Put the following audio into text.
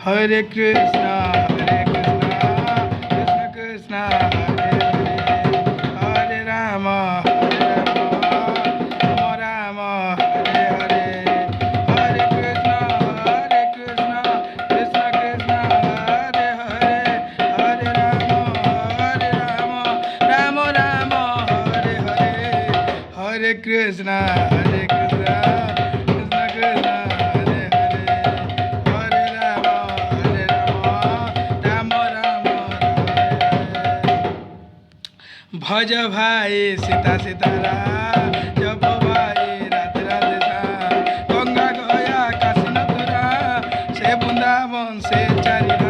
Hare Krishna, Krishna Krishna, Hare Rama, Rama Rama, Hare Hare, Hare Krishna, Krishna Krishna, Hare Hare, Hare Rama, Rama Rama, Hare Hare, Hare Krishna, Krishna Krishna, Hare Hare, Hare Rama, Rama Rama, भज भाई सीता सीतारा जब भाई राधे राधे श्याम गंगा गया काशी मथुरा से वृंदावन से चारिधाम